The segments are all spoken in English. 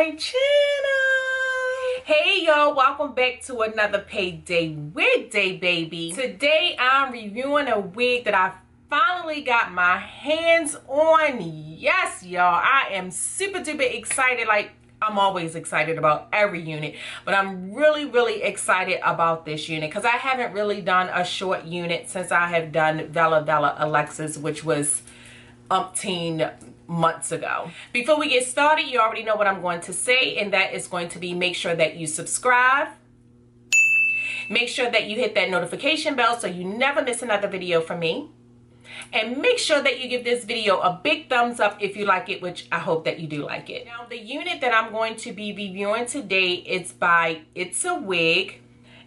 my channel. Hey y'all, welcome back to another Payday wig day, baby. Today I'm reviewing a wig that I finally got my hands on. Yes, y'all, I am super duper excited. Like, I'm always excited about every unit, but I'm really excited about this unit because I haven't really done a short unit since I have done Bella Alexis, which was umpteen months ago. Before we get started, you already know what I'm going to say, and that is going to be make sure that you subscribe. Make sure that you hit that notification bell so you never miss another video from me. And make sure that you give this video a big thumbs up if you like it, which I hope that you do like it. Now, the unit that I'm going to be reviewing today is by It's a Wig,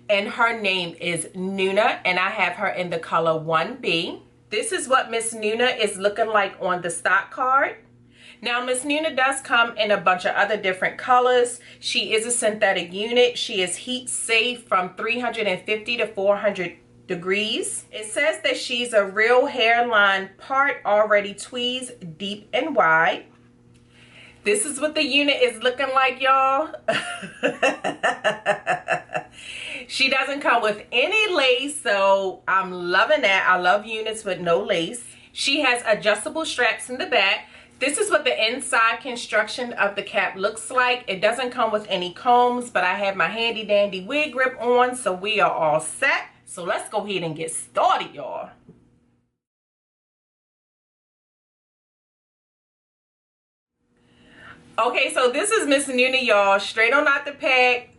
and her name is Nuna, and I have her in the color 1B. This is what Miss Nuna is looking like on the stock card. Now, Miss Nuna does come in a bunch of other different colors. She is a synthetic unit. She is heat safe from 350 to 400 degrees. It says that she's a real hairline part, already tweezed deep and wide. This is what the unit is looking like, y'all. She doesn't come with any lace, so I'm loving that. I love units with no lace. She has adjustable straps in the back. This is what the inside construction of the cap looks like. It doesn't come with any combs, but I have my handy dandy wig grip on, so we are all set. So let's go ahead and get started, y'all. Okay, so this is Miss Nuna, y'all, straight on out the pack,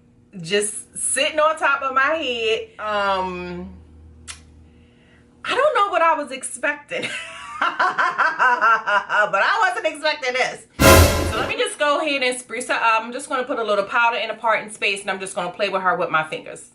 just sitting on top of my head. I don't know what I was expecting, but I wasn't expecting this. So let me just go ahead and spruce her up. I'm just going to put a little powder in a part in space, and I'm just going to play with her with my fingers.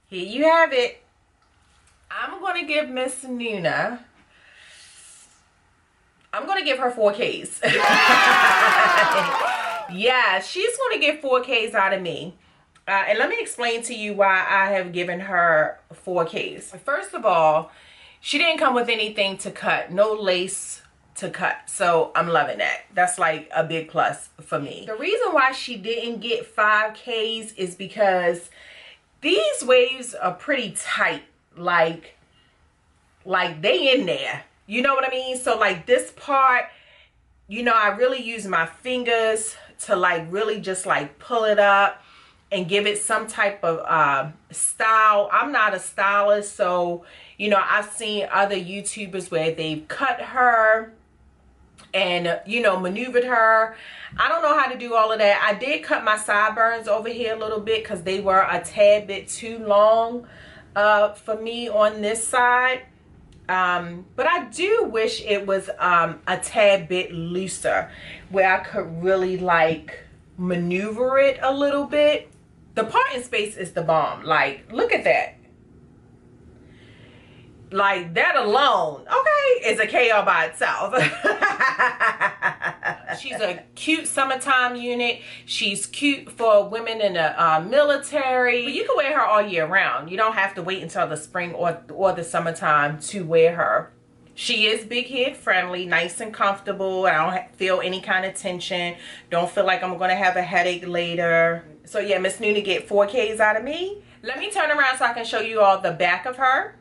Here you have it. I'm going to give Miss Nuna, I'm going to give her 4Ks. Yeah, she's going to get 4Ks out of me. And let me explain to you why I have given her 4Ks. First of all, she didn't come with anything to cut, no lace to cut. So I'm loving that. That's like a big plus for me. The reason why she didn't get 5Ks is because these waves are pretty tight. Like they in there. You know what I mean? So like this part, you know, I really use my fingers to like really just like pull it up and give it some type of style. I'm not a stylist, so you know, I've seen other YouTubers where they've cut her and you know, maneuvered her. I don't know how to do all of that. I did cut my sideburns over here a little bit because they were a tad bit too long for me on this side. But I do wish it was a tad bit looser where I could really like maneuver it a little bit. The parting space is the bomb. Like, look at that. Like, that alone, okay, is a KO by itself. She's a cute summertime unit. She's cute for women in the military. But you can wear her all year round. You don't have to wait until the spring or the summertime to wear her. She is big head friendly, nice and comfortable. I don't feel any kind of tension. Don't feel like I'm going to have a headache later. So yeah, Miss Nuna get 4Ks out of me. Let me turn around so I can show you all the back of her.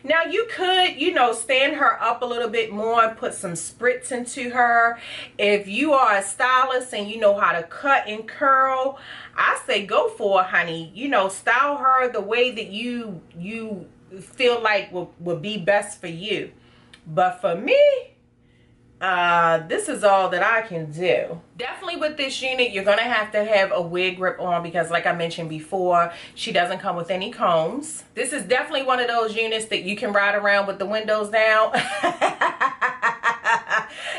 Now you could, you know, stand her up a little bit more and put some spritz into her. If you are a stylist and you know how to cut and curl, I say go for it, honey. You know, style her the way that you feel like would be best for you. But for me, this is all that I can do. Definitely with this unit, you're gonna have to have a wig grip on because like I mentioned before, she doesn't come with any combs. This is definitely one of those units that you can ride around with the windows down.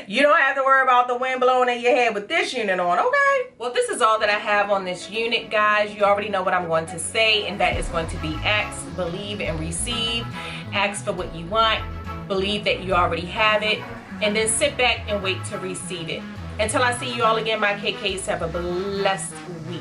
You don't have to worry about the wind blowing in your head with this unit on, okay? Well, this is all that I have on this unit, guys. You already know what I'm going to say, and that is going to be ask, believe, and receive. Ask for what you want, believe that you already have it, and then sit back and wait to receive it. Until I see you all again, my KKs, have a blessed week.